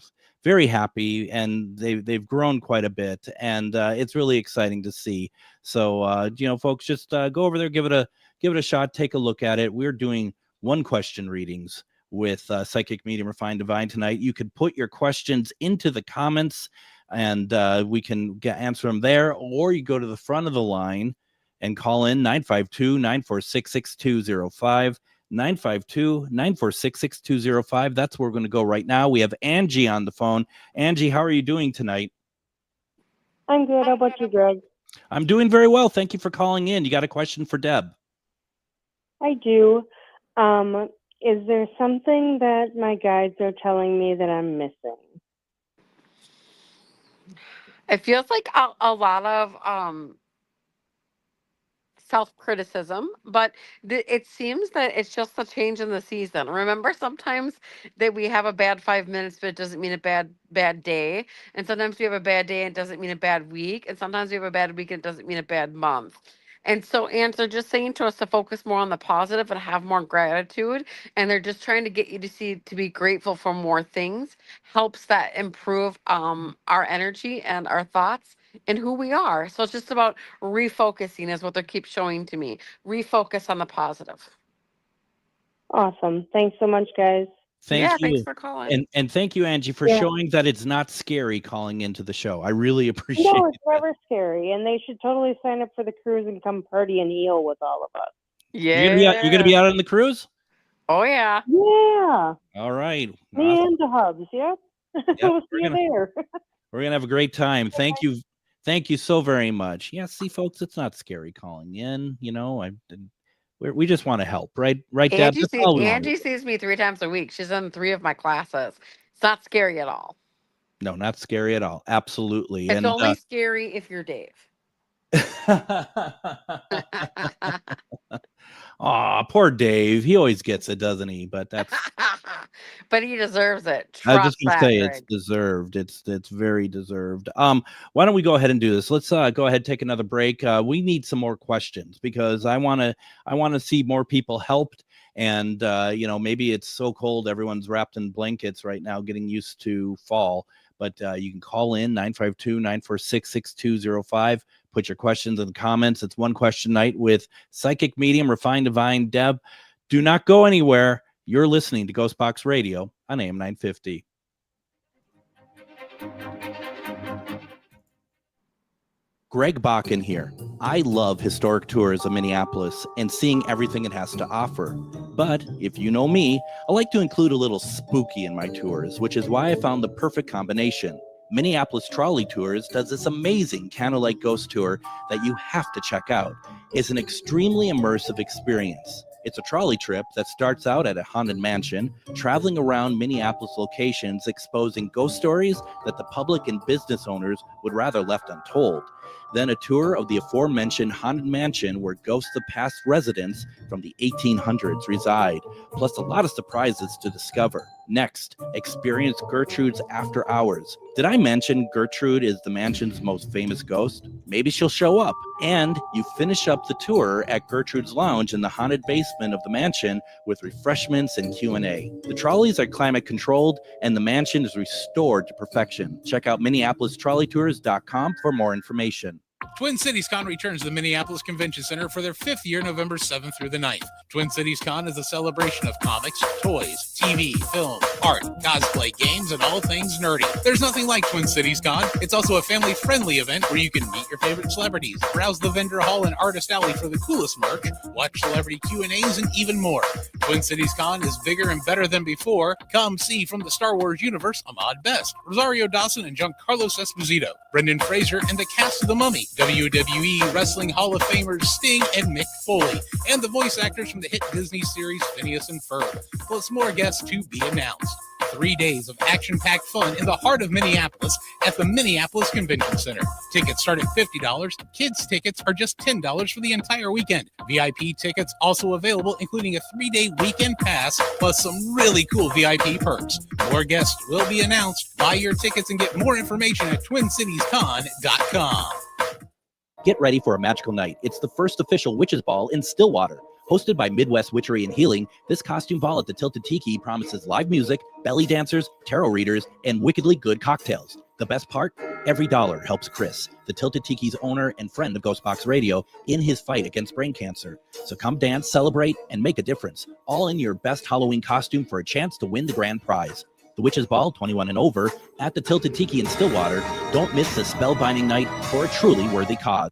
very happy, and they've grown quite a bit. And it's really exciting to see. So, folks, just go over there, give it a shot, take a look at it. We're doing one question readings with Psychic Medium Refined Divine tonight. You could put your questions into the comments, and we can answer them there, or you go to the front of the line and call in 952-946-6205, 952-946-6205. That's where we're going to go right now. We have Angie on the phone. Angie, how are you doing tonight? I'm good. How about you, Greg? I'm doing very well. Thank you for calling in. You got a question for Deb? I do. Is there something that my guides are telling me that I'm missing? It feels like a lot of self-criticism, but it seems that it's just a change in the season. Remember, sometimes that we have a bad 5 minutes, but it doesn't mean a bad day. And sometimes we have a bad day and it doesn't mean a bad week. And sometimes we have a bad week and it doesn't mean a bad month. And so, they're just saying to us to focus more on the positive and have more gratitude. And they're just trying to get you to be grateful for more things. Helps that improve our energy and our thoughts and who we are. So it's just about refocusing is what they keep showing to me. Refocus on the positive. Awesome. Thanks so much, guys. Thank you. Thanks for calling. And thank you, Angie, for showing that it's not scary calling into the show. I really appreciate it. No, it's never scary. And they should totally sign up for the cruise and come party and heal with all of us. Yeah. You're gonna be out on the cruise? Oh, yeah. Yeah. All right. Me Awesome. and the hubs, yeah. We'll see you there. We're going to have a great time. Thank you. Thank you so very much. Yeah, see, folks, it's not scary calling in. We just want to help, right? Right, Deb? Angie sees me 3 times a week. She's in 3 of my classes. It's not scary at all. No, not scary at all. Absolutely. It's only scary if you're Dave. Aw, poor Dave. He always gets it, doesn't he? But that's but he deserves it. I was just Trust gonna say that, it's Greg. deserved. It's very deserved. Why don't we go ahead and do this? Let's go ahead and take another break. We need some more questions because I wanna see more people helped. And maybe it's so cold, everyone's wrapped in blankets right now, getting used to fall. But you can call in 952-946-6205. Put your questions in the comments. It's One Question Night with Psychic Medium Refined Divine Deb. Do not go anywhere. You're listening to GhostBox Radio on AM 950. Greg Bakun here. I love historic tours of Minneapolis and seeing everything it has to offer. But if you know me, I like to include a little spooky in my tours, which is why I found the perfect combination. Minneapolis Trolley Tours does this amazing candlelight ghost tour that you have to check out. It's an extremely immersive experience. It's a trolley trip that starts out at a haunted mansion, traveling around Minneapolis locations, exposing ghost stories that the public and business owners would rather left untold. Then a tour of the aforementioned haunted mansion where ghosts of past residents from the 1800s reside, plus a lot of surprises to discover. Next, experience Gertrude's After Hours. Did I mention Gertrude is the mansion's most famous ghost? Maybe she'll show up. And you finish up the tour at Gertrude's Lounge in the haunted basement of the mansion with refreshments and Q&A. The trolleys are climate controlled and the mansion is restored to perfection. Check out MinneapolisTrolleyTours.com for more information. Twin Cities Con returns to the Minneapolis Convention Center for their 5th year, November 7th through the 9th. Twin Cities Con is a celebration of comics, toys, TV, film, art, cosplay, games, and all things nerdy. There's nothing like Twin Cities Con. It's also a family-friendly event where you can meet your favorite celebrities, browse the vendor hall and artist alley for the coolest merch, watch celebrity Q&As, and even more. Twin Cities Con is bigger and better than before. Come see from the Star Wars universe Ahmad Best, Rosario Dawson and Giancarlo Esposito, Brendan Fraser, and the cast of The Mummy, WWE Wrestling Hall of Famers Sting and Mick Foley, and the voice actors from the hit Disney series Phineas and Ferb, plus more guests to be announced. 3 days of action-packed fun in the heart of Minneapolis at the Minneapolis Convention Center. Tickets start at $50. Kids tickets are just $10 for the entire weekend. VIP tickets also available, including a 3-day weekend pass, plus some really cool VIP perks. More guests will be announced. Buy your tickets and get more information at TwinCitiesCon.com. Get ready for a magical night. It's the first official Witches Ball in Stillwater. Hosted by Midwest Witchery and Healing, this costume ball at the Tilted Tiki promises live music, belly dancers, tarot readers, and wickedly good cocktails. The best part? Every dollar helps Chris, the Tilted Tiki's owner and friend of GhostBox Radio, in his fight against brain cancer. So come dance, celebrate, and make a difference, all in your best Halloween costume for a chance to win the grand prize. The Witches Ball, 21 and over, at the Tilted Tiki in Stillwater. Don't miss this spellbinding night for a truly worthy cause.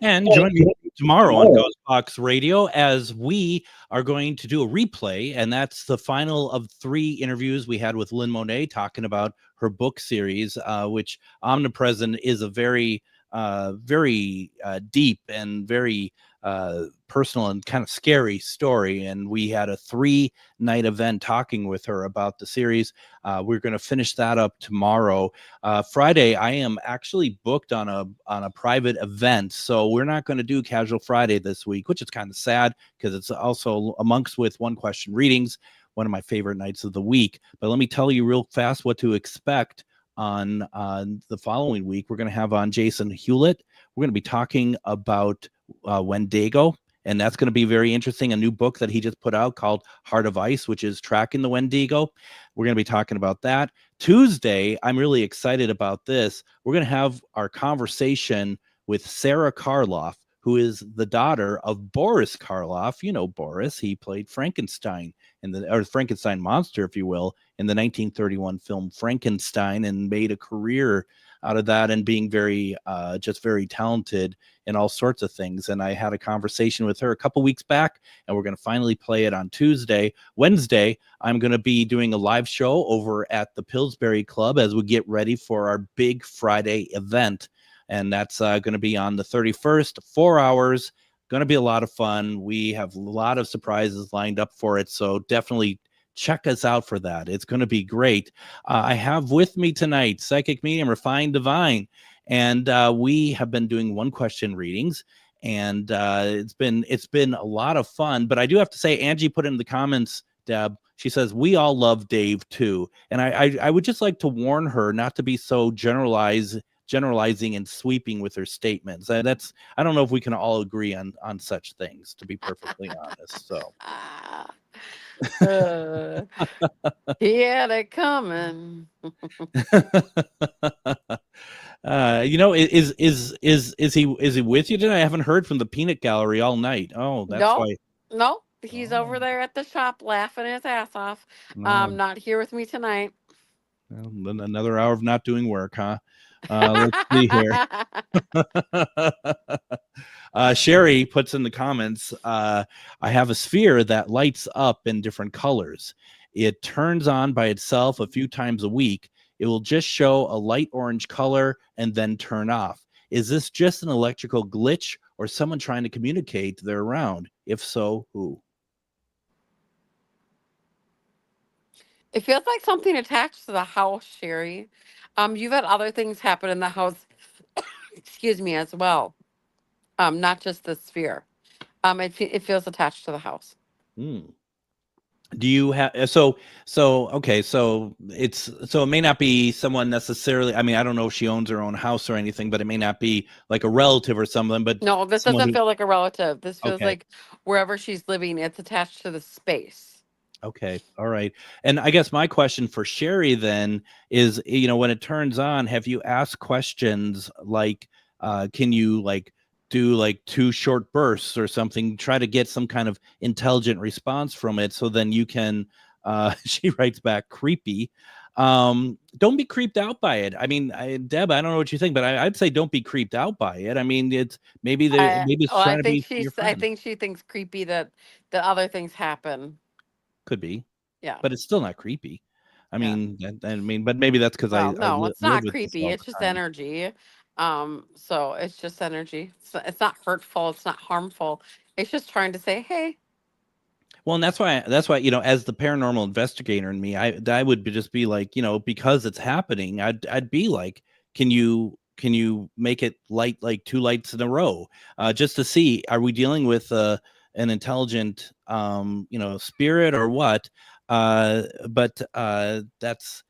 And join me tomorrow on GhostBox Radio as we are going to do a replay, and that's the final of 3 interviews we had with Lynn Monet talking about her book series, which Omnipresent is a very, very deep and very personal and kind of scary story. And we had a 3-night event talking with her about the series. We're going to finish that up tomorrow. Friday, I am actually booked on a private event, so we're not going to do Casual Friday this week, which is kind of sad because it's also amongst with One Question readings, one of my favorite nights of the week. But let me tell you real fast what to expect on the following week. We're going to have on Jason Hewlett. We're going to be talking about Wendigo, and that's going to be very interesting. A new book that he just put out called Heart of Ice, which is tracking the Wendigo. We're going to be talking about that. Tuesday, I'm really excited about this. We're going to have our conversation with Sarah Karloff, who is the daughter of Boris Karloff. You know Boris. He played Frankenstein or Frankenstein monster, if you will, in the 1931 film Frankenstein, and made a career out of that, and being very just very talented in all sorts of things. And I had a conversation with her a couple weeks back, and we're going to finally play it on Tuesday. Wednesday, I'm going to be doing a live show over at the Pillsbury Club as we get ready for our big Friday event. And that's going to be on the 31st, 4 hours. Going to be a lot of fun. We have a lot of surprises lined up for it, so definitely check us out for that. It's going to be great. I have with me tonight Psychic Medium Refined Divine, and we have been doing One Question readings, and it's been a lot of fun. But I do have to say, Angie put in the comments, Deb, she says, we all love Dave too. And I would just like to warn her not to be so generalizing and sweeping with her statements. I don't know if we can all agree on such things, to be perfectly honest. So he had it coming. Is he with you today? I haven't heard from the Peanut Gallery all night. Oh, that's why. No, he's over there at the shop laughing his ass off. Not here with me tonight. Well, another hour of not doing work, huh? Let's see here. Sherry puts in the comments, I have a sphere that lights up in different colors. It turns on by itself a few times a week. It will just show a light orange color and then turn off. Is this just an electrical glitch or someone trying to communicate they're around? If so, who? It feels like something attached to the house, Sherry. You've had other things happen in the house, excuse me, as well. Not just the sphere. It feels attached to the house. Do you have okay, so it may not be someone necessarily. I mean, I don't know if she owns her own house or anything, but it may not be like a relative or something. But no, this doesn't feel like a relative. This feels like wherever she's living, it's attached to the space. Okay. All right. And I guess my question for Sherry then is, when it turns on, have you asked questions like, can you do 2 short bursts or something, try to get some kind of intelligent response from it, so then you can, she writes back, creepy. Don't be creeped out by it. I mean, Deb, I don't know what you think, but I'd say don't be creeped out by it. I mean, it's maybe it's trying to be your friend. I think she thinks creepy that other things happen. Could be. Yeah. But it's still not creepy. Yeah. But maybe that's because Well, I no, it's live not with this creepy. all It's the just time. energy. So it's just energy. It's not hurtful. It's not harmful. It's just trying to say, hey. Well, and that's why, as the paranormal investigator in me, I would just be like, because it's happening, I'd be like, can you make it light, like 2 lights in a row, just to see, are we dealing with an intelligent, spirit or what? But that's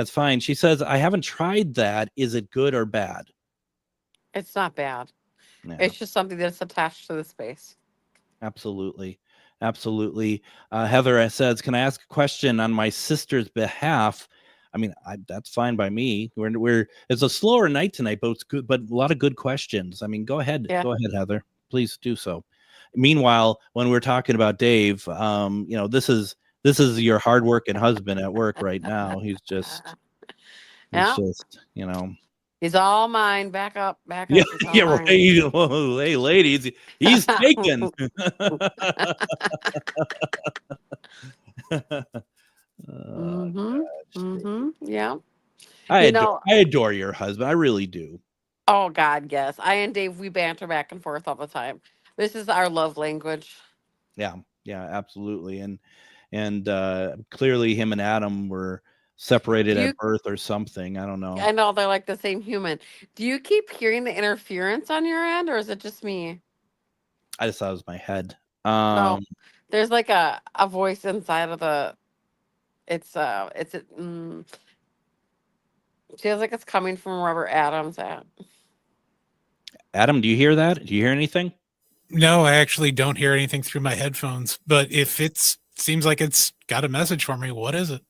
fine. She says, I haven't tried that. Is it good or bad? It's not bad. Yeah. It's just something that's attached to the space. Absolutely. Absolutely. Heather says, can I ask a question on my sister's behalf? I mean, that's fine by me. It's a slower night tonight, but it's good, but a lot of good questions. I mean, go ahead. Yeah. Go ahead, Heather. Please do so. Meanwhile, when we're talking about Dave, this is your hardworking husband at work right now. He's just, Yeah. He's all mine. Back up. Back yeah, up. He's all yeah, right. mine. Whoa, hey, ladies, he's taken. Yeah. I You adore, know, I adore your husband. I really do. oh God, yes. I and Dave, we banter back and forth all the time. This is our love language. Yeah, yeah, absolutely. And clearly, him and Adam were separated Do at you birth or something. I don't know. I know they're like the same human. Do you keep hearing the interference on your end, or is it just me? I just thought it was my head. No. There's like a voice inside of the it's feels like it's coming from wherever Adam's at. Adam, do you hear that? Do you hear anything? No, I actually don't hear anything through my headphones. But if it seems like it's got a message for me, what is it?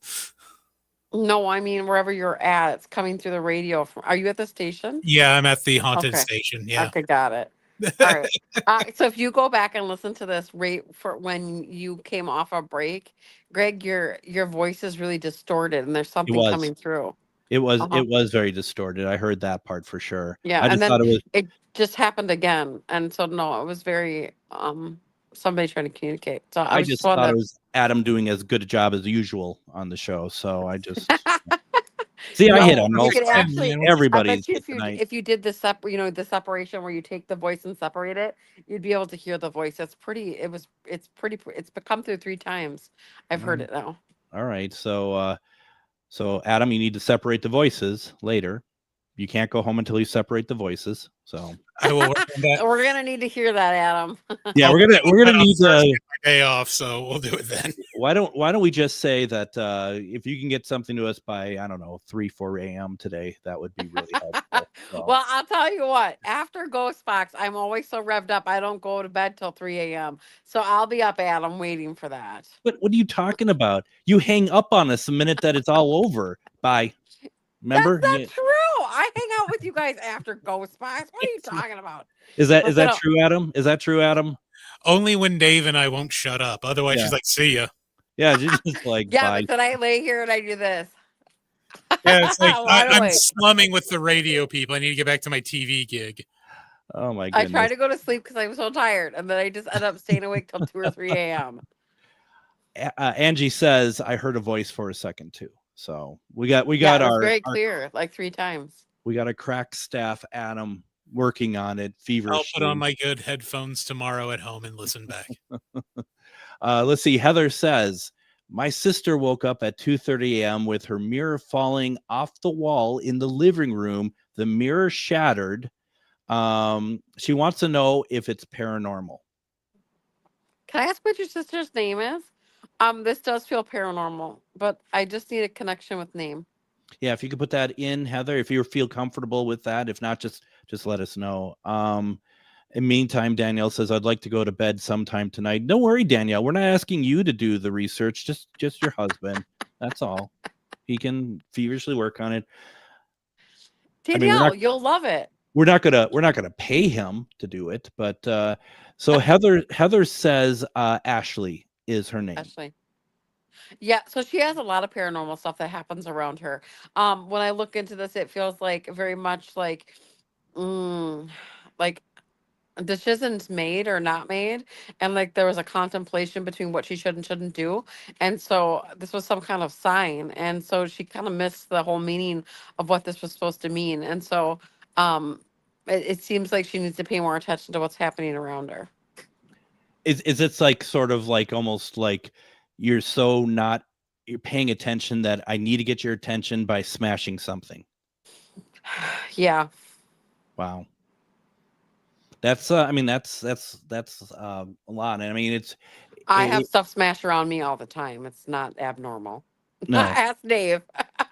No, I mean wherever you're at, it's coming through the radio. Are you at the station? Yeah, I'm at the haunted Okay. station. Yeah. Okay, got it. All right. So if you go back and listen to this right for when you came off a break, Greg, your voice is really distorted and there's It something was. coming through. It was. Uh-huh. It was very distorted. I heard that part for sure. Yeah, I and just thought then it was. it just happened again. And so no, it was very somebody trying to communicate. So I I was just just thought it wanted was Adam doing as good a job as usual on the show. So I just to see. I hit no, on you most. could actually I Everybody's bet you hit tonight. if you did the separation where you take the voice and separate it, you'd be able to hear the voice. It's come through 3 times. I've heard it now. All right. So Adam, you need to separate the voices later. You can't go home until you separate the voices. So I will work on that. We're gonna need to hear that, Adam. yeah, we're gonna need to day off, so we'll do it then. why don't we just say that if you can get something to us by, I don't know, 3-4 a.m. today, that would be really helpful. So. Well, I'll tell you what, after GhostBox, I'm always so revved up I don't go to bed till 3 a.m. So I'll be up, Adam, waiting for that. What are you talking about? You hang up on us the minute that it's all over. Bye. Remember? That's not true. I hang out with you guys after GhostBox. What are you talking about? Is that true, Adam? Is that true, Adam? Only when Dave and I won't shut up. Otherwise, she's like, "See ya." Yeah, just like yeah, bye. but then I lay here and I do this. Yeah, it's like I'm slumming with the radio people. I need to get back to my TV gig. Oh my goodness. I tried to go to sleep because I was so tired, and then I just end up staying awake till 2 or 3 a.m. Angie says, I heard a voice for a second too. So we got it was very clear, like 3 times. We got a crack staff, Adam, working on it feverishly. I'll put on my good headphones tomorrow at home and listen back. Let's see. Heather says, my sister woke up at 2:30 a.m. with her mirror falling off the wall in the living room. The mirror shattered. She wants to know if it's paranormal. Can I ask what your sister's name is? This does feel paranormal, but I just need a connection with name. Yeah, if you could put that in, Heather, if you feel comfortable with that. If not, just let us know. In the meantime, Danielle says, I'd like to go to bed sometime tonight. Don't worry, Danielle. We're not asking you to do the research, just your husband. That's all. He can feverishly work on it. Danielle, you'll love it. We're not gonna pay him to do it, but so Heather says Ashley is her name. Ashley. Yeah, so she has a lot of paranormal stuff that happens around her. When I look into this, it feels like very much like decisions made or not made, and like there was a contemplation between what she should and shouldn't do, and so this was some kind of sign, and so she kind of missed the whole meaning of what this was supposed to mean, and so um it seems like she needs to pay more attention to what's happening around her. Is it's like sort of like almost like you're paying attention that I need to get your attention by smashing something. Yeah. Wow. That's I mean that's a lot. And I mean I have stuff smashed around me all the time. It's not abnormal. No. Ask Dave.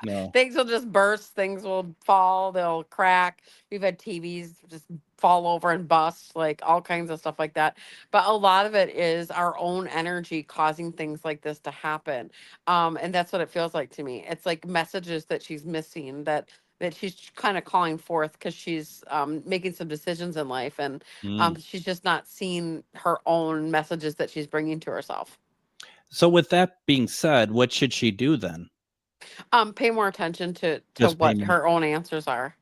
No. Things will just burst. Things will fall. They'll crack. We've had TVs just fall over and bust, like all kinds of stuff like that. But a lot of it is our own energy causing things like this to happen. And that's what it feels like to me. It's like messages that she's missing, that she's kind of calling forth because she's making some decisions in life, and she's just not seeing her own messages that she's bringing to herself. So with that being said, what should she do then? Pay more attention to Just what her own answers are.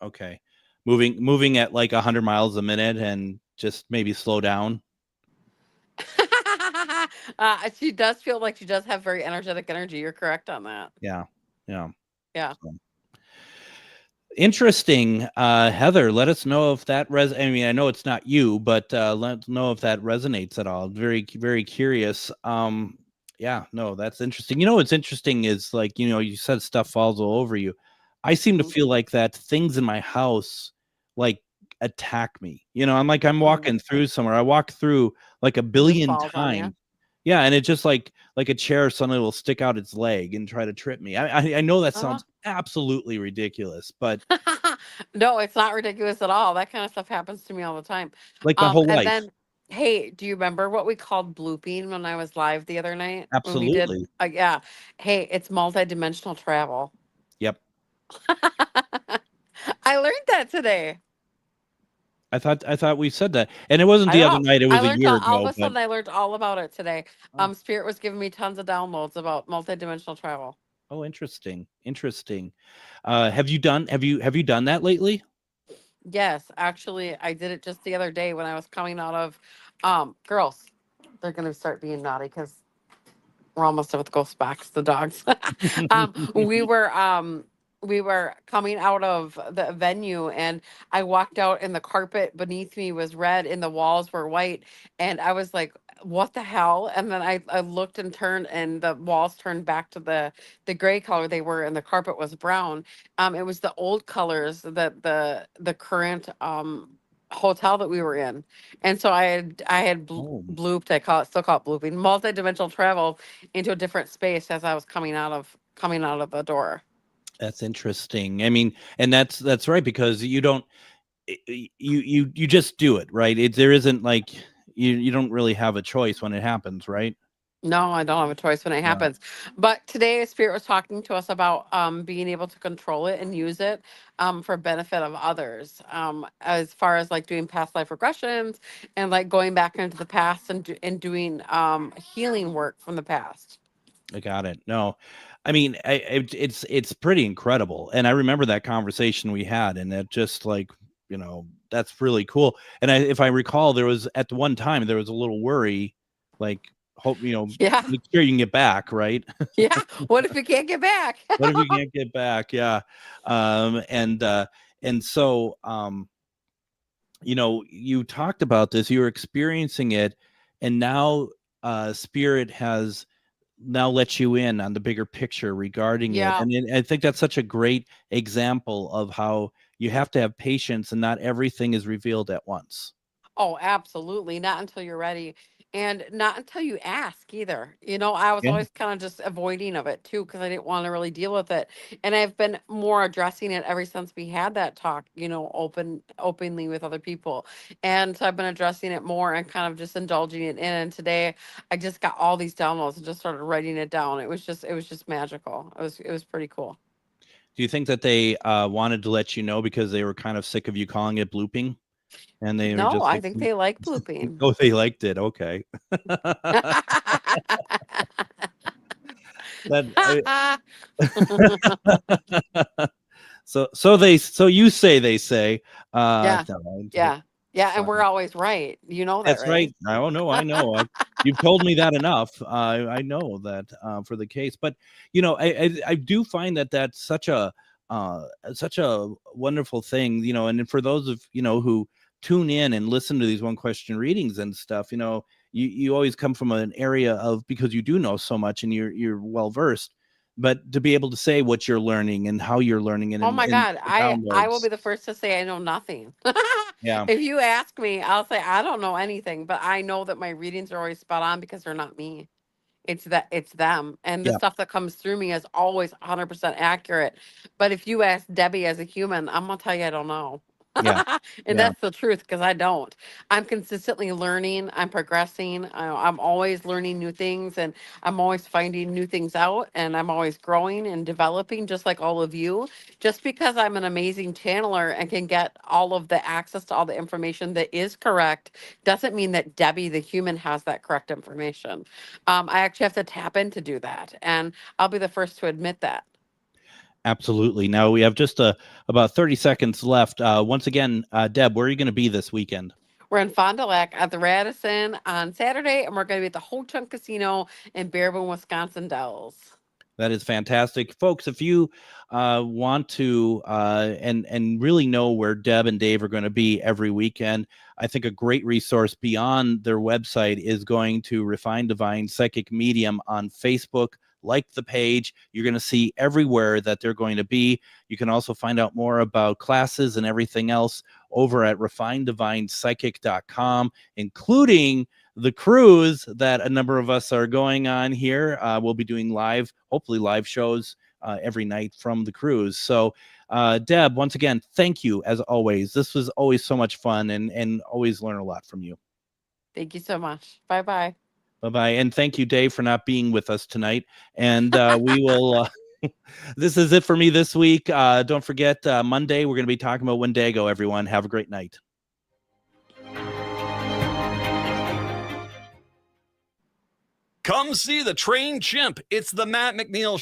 Okay. Moving at like 100 miles a minute and just maybe slow down. She does feel like she does have very energetic energy. You're correct on that. Yeah. So. Interesting. Heather, let us know if that I mean, I know it's not you, but let us know if that resonates at all. Very, very curious. Yeah, no, that's interesting. You know, what's interesting is like, you said stuff falls all over you. I seem to feel like that things in my house like attack me. I'm walking through somewhere. I walk through like a billion times. Yeah, and it just like a chair suddenly will stick out its leg and try to trip me. I know that sounds absolutely ridiculous, but no, it's not ridiculous at all. That kind of stuff happens to me all the time. Like my whole life. Then, hey, do you remember what we called blooping when I was live the other night? Absolutely. When we did, yeah. Hey, it's multidimensional travel. Yep. I learned that today. I thought we said that, and it wasn't the other night. It was a year ago. All of a sudden, I learned all about it today. Spirit was giving me tons of downloads about multidimensional travel. Oh, interesting. Have you done that lately? Yes, actually, I did it just the other day when I was coming out of girls. They're going to start being naughty because we're almost done with GhostBox, the dogs. We were coming out of the venue, and I walked out, and the carpet beneath me was red and the walls were white, and I was like, what the hell? And then I looked and turned, and the walls turned back to the gray color they were, and the carpet was brown. It was the old colors that the current hotel that we were in, and so I had blooped. Still call it blooping, multidimensional travel into a different space as I was coming out of the door. That's interesting. I mean, and that's right, because you don't you just do it, right? There isn't like you don't really have a choice when it happens, right? No, I don't have a choice when it happens. But today Spirit was talking to us about being able to control it and use it for benefit of others, as far as like doing past life regressions and like going back into the past and doing healing work from the past. I got it. No, I mean, it's pretty incredible. And I remember that conversation we had, and that just like, that's really cool. And if I recall, there was at one time, there was a little worry, like, hope, make sure you can get back. Right. Yeah. What if you can't get back? What if you can't get back? Yeah. And so, you talked about this, you were experiencing it, and now Spirit has now let you in on the bigger picture regarding it. And I think that's such a great example of how you have to have patience, and not everything is revealed at once. Oh, absolutely. Not until you're ready, and not until you ask either. I was always kind of just avoiding of it too, because I didn't want to really deal with it. And I've been more addressing it ever since we had that talk, openly with other people. And so I've been addressing it more and kind of just indulging it in. And today I just got all these downloads and just started writing it down. It was just magical. It was pretty cool. Do you think that they wanted to let you know because they were kind of sick of you calling it blooping? And they no, were just I think they like blooping. Oh, they liked it. Okay. So you say they say. Yeah. Yeah, and we're always right. You know that, That's right. right? Oh no, I know. You've told me that enough. I know that for the case, but I do find that that's such a wonderful thing. And for those of who tune in and listen to these one question readings and stuff, you always come from an area of, because you do know so much and you're well versed, but to be able to say what you're learning and how you're learning it Oh my and God, the I will downloads. be the first to say I know nothing. Yeah. If you ask me, I'll say I don't know anything, but I know that my readings are always spot on because they're not me. It's them. And the Yeah. stuff that comes through me is always 100% accurate. But if you ask Debbie as a human, I'm gonna tell you I don't know. Yeah. And Yeah. that's the truth because I don't. I'm consistently learning. I'm progressing. I'm always learning new things and I'm always finding new things out and I'm always growing and developing just like all of you. Just because I'm an amazing channeler and can get all of the access to all the information that is correct doesn't mean that Debbie, the human, has that correct information. I actually have to tap in to do that. And I'll be the first to admit that. Absolutely. Now we have just about 30 seconds left. Once again, Deb, where are you going to be this weekend? We're in Fond du Lac at the Radisson on Saturday, and we're going to be at the Ho Chunk Casino in Baraboo, Wisconsin Dells. That is fantastic, folks. If you want to and really know where Deb and Dave are going to be every weekend, I think a great resource beyond their website is going to Refined Divine Psychic Medium on Facebook. Like the page, you're going to see everywhere that they're going to be. You can also find out more about classes and everything else over at refineddivinepsychic.com, including the cruise that a number of us are going on here. We'll be doing hopefully live shows every night from the cruise. So, Deb, once again, thank you as always. This was always so much fun and always learn a lot from you. Thank you so much. Bye-bye. Bye-bye. And thank you, Dave, for not being with us tonight. And we will, this is it for me this week. Don't forget, Monday, we're going to be talking about Wendigo, everyone. Have a great night. Come see the trained chimp. It's the Matt McNeil